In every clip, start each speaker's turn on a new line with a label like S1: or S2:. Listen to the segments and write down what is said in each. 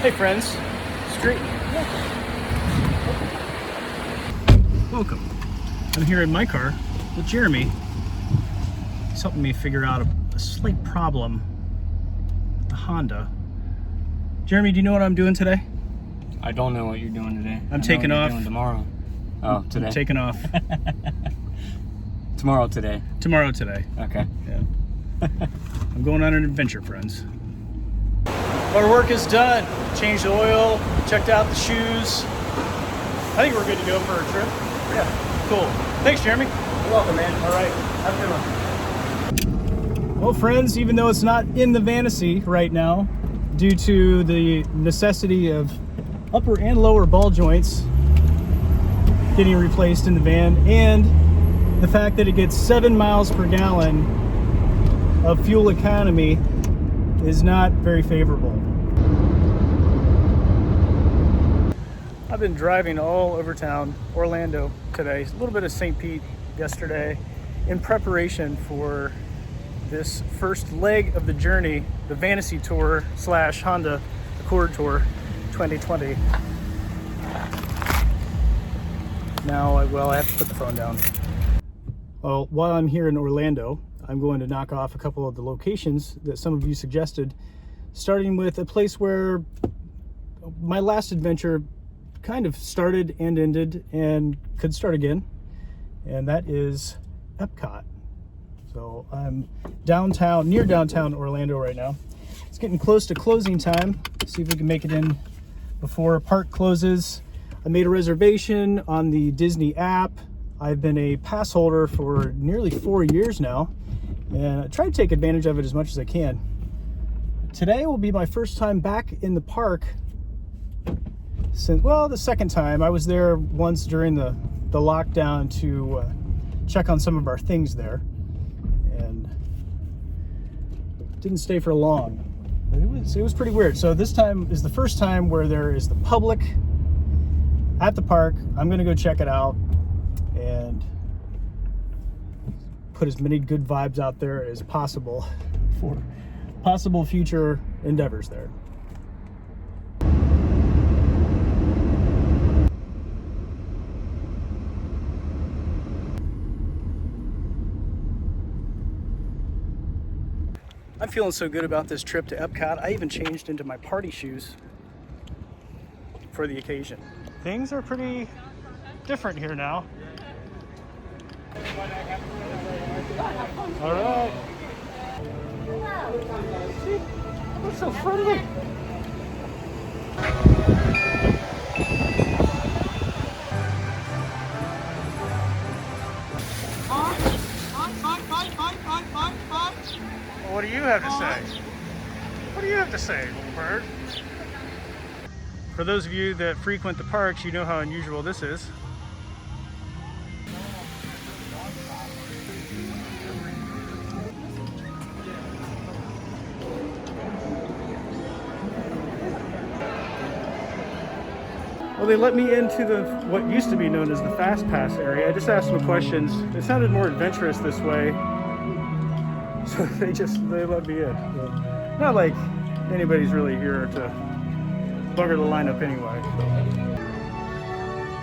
S1: Hey friends, straight. Welcome. I'm here in my car with Jeremy. He's helping me figure out a slight problem with the Honda. Jeremy, do you know what I'm doing today?
S2: I don't know what you're doing today.
S1: I'm taking off.
S2: Doing tomorrow. Oh, today.
S1: I'm taking off.
S2: Tomorrow today.
S1: Tomorrow today.
S2: Okay.
S1: Yeah. I'm going on an adventure, friends. Our work is done. Changed the oil, checked out the shoes. I think we're good to go for a trip.
S2: Yeah.
S1: Cool. Thanks, Jeremy.
S2: You're welcome, man.
S1: All right.
S2: Have a good one.
S1: Well, friends, even though it's not in the Vantasy right now, due to the necessity of upper and lower ball joints getting replaced in the van, and the fact that it gets 7 miles per gallon of fuel economy is not very favorable. I've been driving all over town, Orlando today, a little bit of St. Pete yesterday, in preparation for this first leg of the journey, the Vantasy Tour / Honda Accord Tour 2020. Now, I have to put the phone down. Well, while I'm here in Orlando, I'm going to knock off a couple of the locations that some of you suggested, starting with a place where my last adventure kind of started and ended and could start again, and that is Epcot. So I'm downtown, near downtown Orlando right now. It's getting close to closing time. See if we can make it in before park closes. I made a reservation on the Disney app. I've been a pass holder for nearly 4 years now, and I try to take advantage of it as much as I can. Today will be my first time back in the park since, well, the second time. I was there once during the lockdown to check on some of our things there, and didn't stay for long. But it was pretty weird. So this time is the first time where there is the public at the park. I'm gonna go check it out and put as many good vibes out there as possible for possible future endeavors there. I'm feeling so good about this trip to Epcot, I even changed into my party shoes for the occasion. Things are pretty different here now. All right. See, what's so friendly? What do you have to say? What do you have to say, little bird? For those of you that frequent the parks, you know how unusual this is. Well, they let me into what used to be known as the Fast Pass area. I just asked them questions. It sounded more adventurous this way, so they let me in. So, not like anybody's really here to bugger the lineup anyway.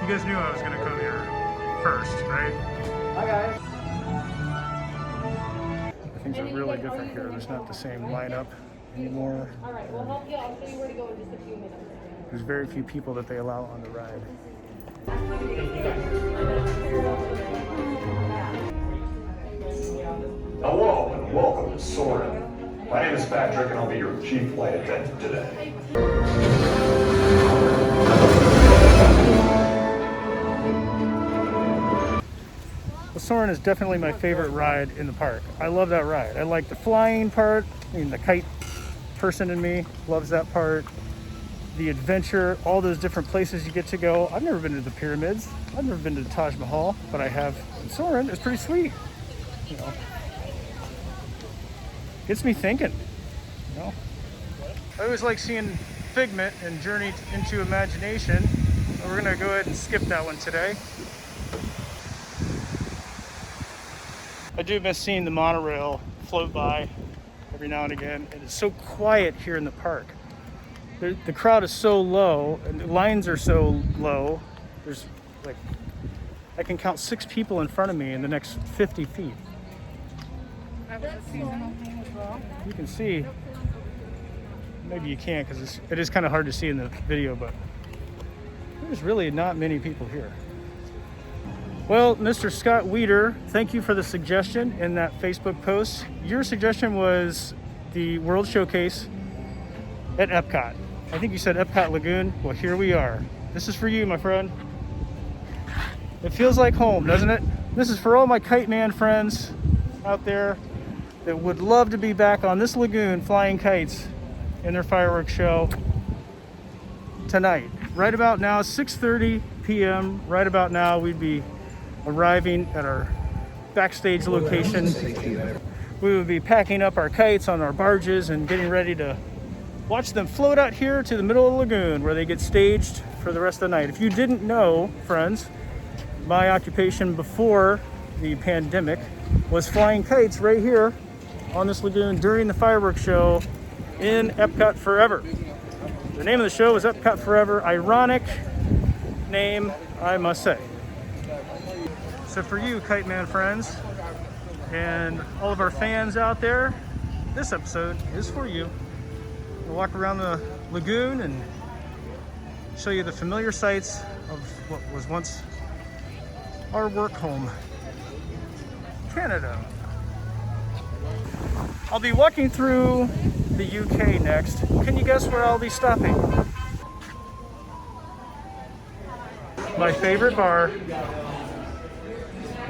S1: You guys knew I was gonna come here first, right?
S2: Hi guys.
S1: Things are really different here. There's not the same lineup anymore.
S3: All right, we'll help you. I'll show you where to go in just a few minutes.
S1: There's very few people that they allow on the ride.
S4: Hello and welcome to Sauron. My name is Patrick and I'll be your chief flight attendant today.
S1: The Sauron is definitely my favorite ride in the park. I love that ride. I like the flying part. I mean, the kite person in me loves that part. The adventure, all those different places you get to go. I've never been to the pyramids. I've never been to the Taj Mahal, but I have. And Sauron is pretty sweet. You know, gets me thinking. You know, I always like seeing Figment and Journey into Imagination. We're gonna go ahead and skip that one today. I do miss seeing the monorail float by every now and again. It is so quiet here in the park. The crowd is so low and the lines are so low. There's like, I can count 6 people in front of me in the next 50 feet. You can see, maybe you can't because it is kind of hard to see in the video, but there's really not many people here. Well, Mr. Scott Weeder, thank you for the suggestion in that Facebook post. Your suggestion was the World Showcase at Epcot. I think you said Epcot Lagoon. Well, here we are. This is for you, my friend. It feels like home, doesn't it? This is for all my Kite Man friends out there that would love to be back on this lagoon flying kites in their fireworks show tonight. Right about now, 6:30 p.m. Right about now, we'd be arriving at our backstage location. We would be packing up our kites on our barges and getting ready to watch them float out here to the middle of the lagoon where they get staged for the rest of the night. If you didn't know, friends, my occupation before the pandemic was flying kites right here on this lagoon during the fireworks show in Epcot Forever. The name of the show is Epcot Forever. Ironic name, I must say. So for you, Kite Man friends, and all of our fans out there, this episode is for you. We'll walk around the lagoon and show you the familiar sights of what was once our work home, Canada. I'll be walking through the UK next. Can you guess where I'll be stopping? My favorite bar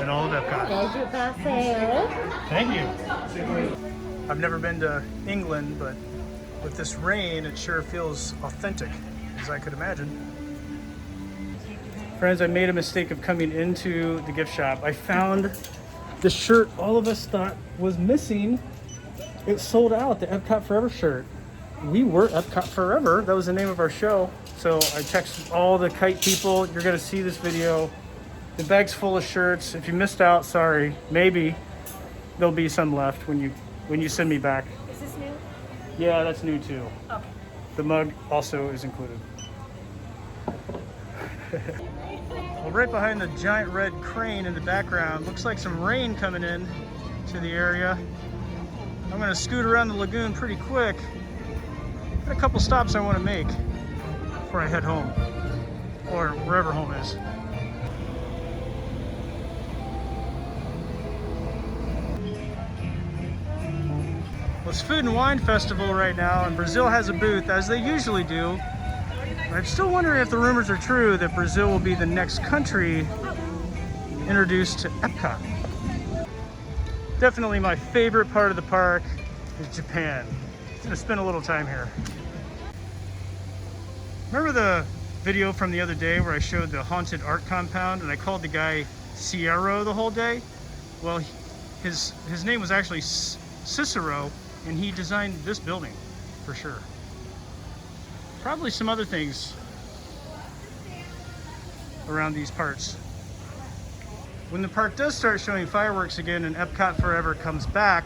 S1: in all of Epcot. Thank you. I've never been to England, but with this rain, it sure feels authentic, as I could imagine. Friends, I made a mistake of coming into the gift shop. I found the shirt all of us thought was missing. It sold out, the Epcot Forever shirt. We were Epcot Forever. That was the name of our show. So I texted all the kite people, you're gonna see this video. The bag's full of shirts. If you missed out, sorry. Maybe there'll be some left when you send me back.
S3: Is this new?
S1: Yeah, that's new too.
S3: Okay.
S1: The mug also is included. Well, right behind the giant red crane in the background, looks like some rain coming in to the area. I'm gonna scoot around the lagoon pretty quick. Got a couple stops I wanna make before I head home, or wherever home is. Well, it's Food and Wine Festival right now, and Brazil has a booth, as they usually do. I'm still wondering if the rumors are true that Brazil will be the next country introduced to Epcot. Definitely my favorite part of the park is Japan. I'm gonna spend a little time here. Remember the video from the other day where I showed the haunted art compound and I called the guy Cicero the whole day? Well, his name was actually Cicero, and he designed this building for sure. Probably some other things around these parts. When the park does start showing fireworks again and Epcot Forever comes back,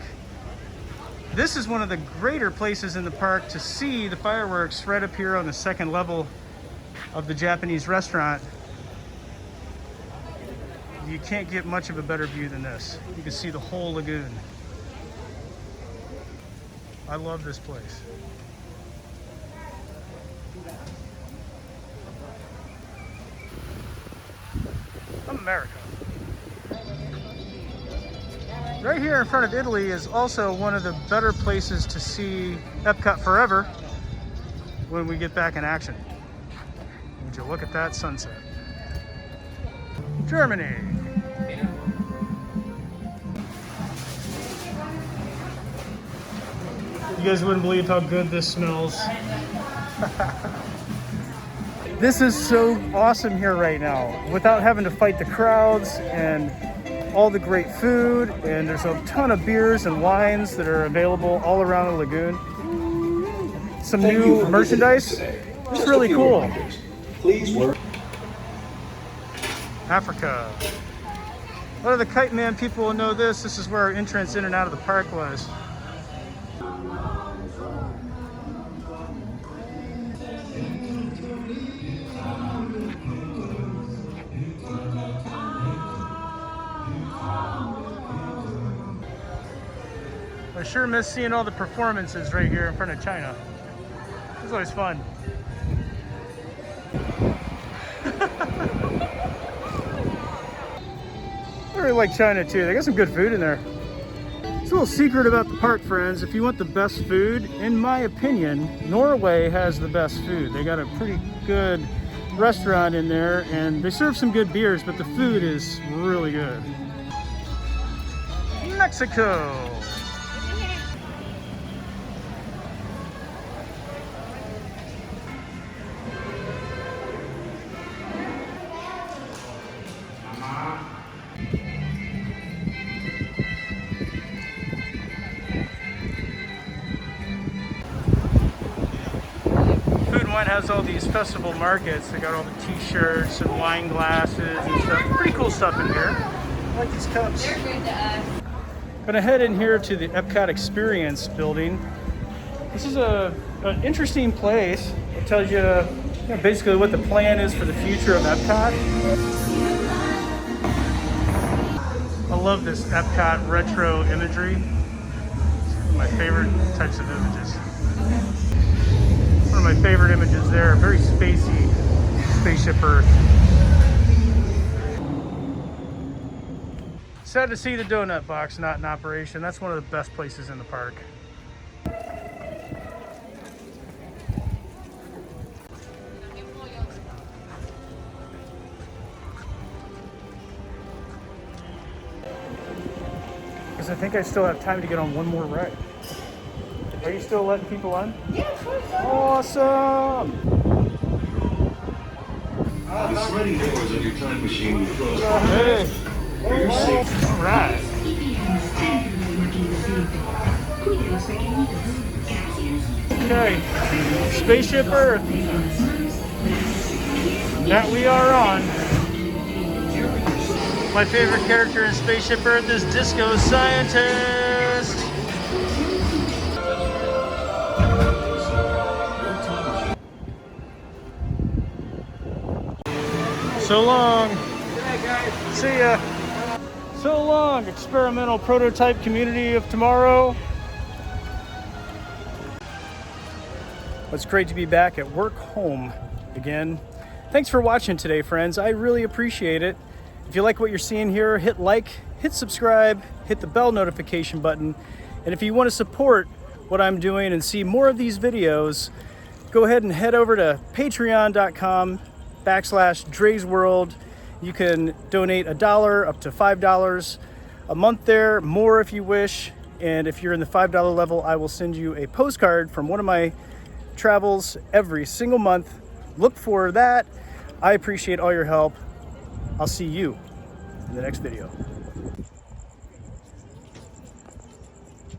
S1: this is one of the greater places in the park to see the fireworks right up here on the second level of the Japanese restaurant. You can't get much of a better view than this. You can see the whole lagoon. I love this place. America. Right here in front of Italy is also one of the better places to see Epcot Forever when we get back in action. Would you look at that sunset? Germany. You guys wouldn't believe how good this smells. This is so awesome here right now without having to fight the crowds and all the great food, and there's a ton of beers and wines that are available all around the lagoon. Some new merchandise. It's really cool.
S5: Please work.
S1: Africa. A lot of the Kite Man people will know this. This is where our entrance in and out of the park was. I sure miss seeing all the performances right here in front of China. It's always fun. I really like China too. They got some good food in there. It's a little secret about the park, friends. If you want the best food, in my opinion, Norway has the best food. They got a pretty good restaurant in there, and they serve some good beers, but the food is really good. Mexico. Has all these festival markets. They got all the t-shirts and wine glasses and stuff. Pretty cool stuff in here. I like these cups. Gonna head in here to the Epcot Experience building. This is an interesting place. It tells you, basically what the plan is for the future of Epcot. I love this Epcot retro imagery. It's one of my favorite types of images. One of my favorite images there, very spacey, Spaceship Earth. Sad to see the donut box not in operation. That's one of the best places in the park. Because I think I still have time to get on one more ride. Are you still letting people on?
S3: Yeah, of course.
S1: Awesome!
S5: The sliding doors of your time machine will close.
S1: Hey!
S5: For your safety.
S1: All right. Okay, Spaceship Earth. That we are on. My favorite character in Spaceship Earth is Disco Scientist. So long.
S2: Good night, guys.
S1: See ya. So long, experimental prototype community of tomorrow. It's great to be back at work home again. Thanks for watching today, friends. I really appreciate it. If you like what you're seeing here, hit like, hit subscribe, hit the bell notification button. And if you want to support what I'm doing and see more of these videos, go ahead and head over to patreon.com/Dre's World. You can donate $1 up to $5 a month there, more if you wish. And if you're in the $5 level, I will send you a postcard from one of my travels every single month. Look for that. I appreciate all your help. I'll see you in the next video.